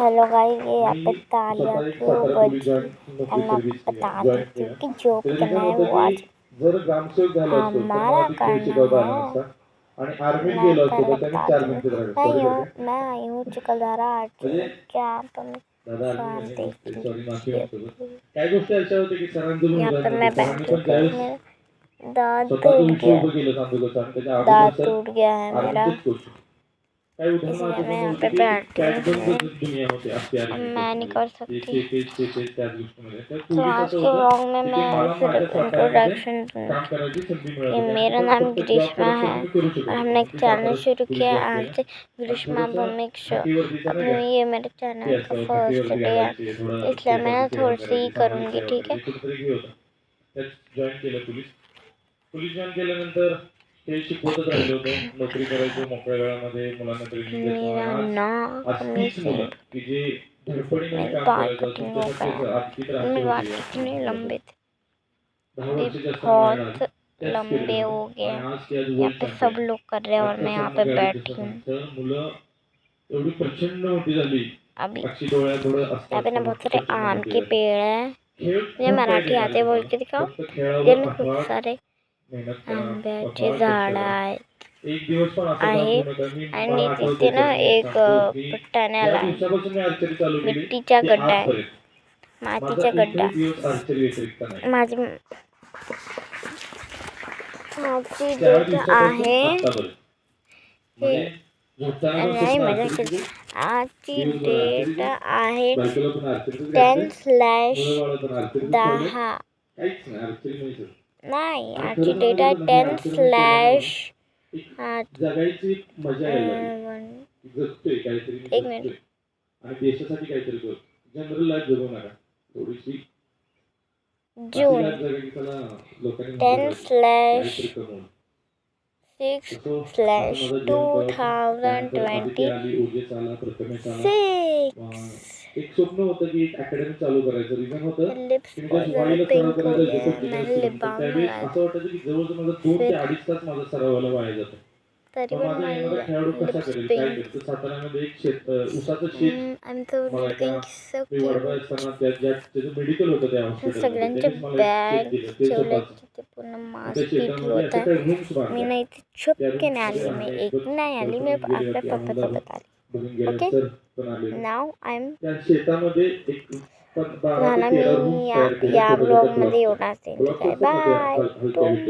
Hello guys, ये यहाँ पे मी तालिया स्वतः एक क्यों 7 बजी पोलिसात है नोकरी मैं आपको सर्व्हिस बता जॉईन देती हूँ केलं. कि जो भी त्याच्याने करना काय है होतं वो की आज जर ग्रामसेवक झालो असतो तर मला हमारा ते खेळ करना शिकवता आला है। नसता आणि आर्मीत मैं गेलो असतो पहले तर त्यांनी बताती 4 हूँ। मिनिटं राहिलं. सॉरी बरं का. मैं आई हूँ चिकलधारा म्हणजे आर्ट यहाँ पर मैं दादा शांति आर्मी सॉरी माफी के- मागतो. काही गोष्टी अशा होत्या की सरांचं यहाँ उदाहरण पर होतं. मैं सरांनी बैठी हूँ पण क्योंकि ज्यावेळेस मेरा दांत स्वतःचं टूट विश्व गया उभं केलं चांदोबाचं आणि त्याच्या अगोदर दांत सर टूट गया है मेरा, आर्मीचेच कोच. काही उदाहरणं इसलिए अशी मैं पण यहाँ होती पे की बैठी कॅट बंद हूँ। दुनिया होती असते अब आर्मी मैं नहीं कोचमध्ये. कर ते सकती। त्याच गोष्टीमध्ये तर तो पोलीस आज असं के होतं व्लॉग में की ते मैं मला माझ्या सिर्फ साताऱ्यामध्ये इंट्रोडक्शन काम करायची संधी मिळत ये होती आणि मेरा पण नाम फक्त जॉब ग्रीष्मा करत है करत मी करू शकत और होतो. हमने एक म्हणून ती चैनल साताऱ्यात शुरू पोलीस किया जॉब आज केला से आणि ग्रीष्मा थोडंसं भौमिक शो। खाकीवर्दीचा अब नाही का ये मेरे ते चैनल का असतं फर्स्ट खाकीवर्दी डे है, घालायची थोडं इसलिए मैं शेताची ना सेवा थोड़ी सी करायची सामाजिक करूँगी, सेवा ठीक है। करायची कुठेतरी हे होतं त्यात जॉईन केलं पोलीस जॉईन केल्यानंतर ते शिकवतच राहिलो होतो. नोकरी करायचो मोकळ्या वेळामध्ये मुलांना ट्रेनिंग द्यायचो मेरा आणि आज नाक तीच मुलं की जे धडपडीने मेरे काम बाल करायचं असून कटिंग हो त्यासाठी गए, आज किती रात्र मेरे बाल होती कितने लंबे थे, 10 ये वर्षाची असताना माझ्या बहुत त्याच लंबे पिरियडमध्ये हो गए आणि हैं। आज ती आज यहाँ वर्ल्ड पे चॅम्पियन सब आहे. लोग कर रहे हैं और आजच्या मैं यहाँ पे समकालीन बैठी हूँ। तर मुलं एवढी प्रचंड मोठी झाली अभी अक्षी डोळ्यापुढे असता यहाँ पे ना असता बहुत फक्त सारे प्रचंड आम मोठी के झाली. पेड़ हैं। खेळ मुझे खूप काही मराठी देणार आते बोल तुम्हाला के दिखाओ। फक्त खेळावर इधर खूप अथाग सारे मेहनत करा आंब्याचे अथाग कष्ट झाड करा. आहेत एक दिवस पण असं जात आहे नका. मी आणि मला आठवते तिथे तर ना मी एक सांगतो की ज्या पट्टाण्याला आहे, दिवसापासून मी आर्चरी चालू केली मिट्टीचा ते गड्डा आहे, आजपर्यंत माझा मातीचा गड्डा. एकही दिवस आर्चरी व्यतिरिक्त नाही. माझी त्या डेट दिवसापासून आहे आतापर्यंत हे म्हणजे झोपताना पण नाही स्वप्न मजा आर्चरीचे आजची दिवसभर डेट आर्चरीचे आहे बायकोला पण आर्चरीच घातले 10/10. मुलं बाळ पण आर्चरीच ठेवले काहीच नाही आर्चरी नाही. नाही आणि आजची खरं डेट सांगायचं आहे तर ना, हे आर्चरी मी केल्यामुळे एक 10/8. जगायची मजा यायला लागली. जगतोय काहीतरी मी एक जगतोय मिनिट, आणि देशासाठी काहीतरी करतो. जनरल लाईफ जगू नका थोडीशी अशी जून लाईफ जगा की त्याला लोकांनी 10/6/2020. एक स्वप्न होतं की एक अकॅडमी चालू करायचं. रिझन होतं लिप्स की बहुत मी ज़्यादा वाईला सराव पिंक हो करायला गए जायचो हैं, मैंने लिप फिटनेस बाम त्यावेळेस लगाया असं वाटायचं की जवळजवळ माझा 2 ते फिर 2.5 तास माझा सरावाला वाया जातो. तरी मग पण माझा येणारा माझे खेळाडू कसा लिप्स करेल काय पिंक. करेल. तर साताऱ्यामध्ये एक ऊसाचं शेत आय एम सो मला एका लुकिंग सो मी वडगाव क्यूट. असताना त्याचं मेडिकल होतं त्या हॉस्पिटलमध्ये सगळ्यांचे त्यांनीच मला एक शेत बॅग दिलं ते ठेवले स्वतःच. तिथे पूर्ण आणि त्या मांस पीट शेतामध्ये होता असे है. काही रूम्स मी बांधल्या. ना इथे त्या छुप के नहीं रूम्समध्ये आली, मैं आम्ही एक नहीं आली, मैं गेली अपने होती पापा को बता रही. बघून गेले ओके, सर पण आले. नाव आय एम त्या शेतामध्ये एक 12 ते तुम्हाला 13 मी रूम्स या तयार केले या छोट्या छोट्या ब्लॉगमध्ये ब्लॉकच्या. एवढाच देईन. ब्लॉक ठीक आहे, कसं होते बाय. हलक्या विटेचं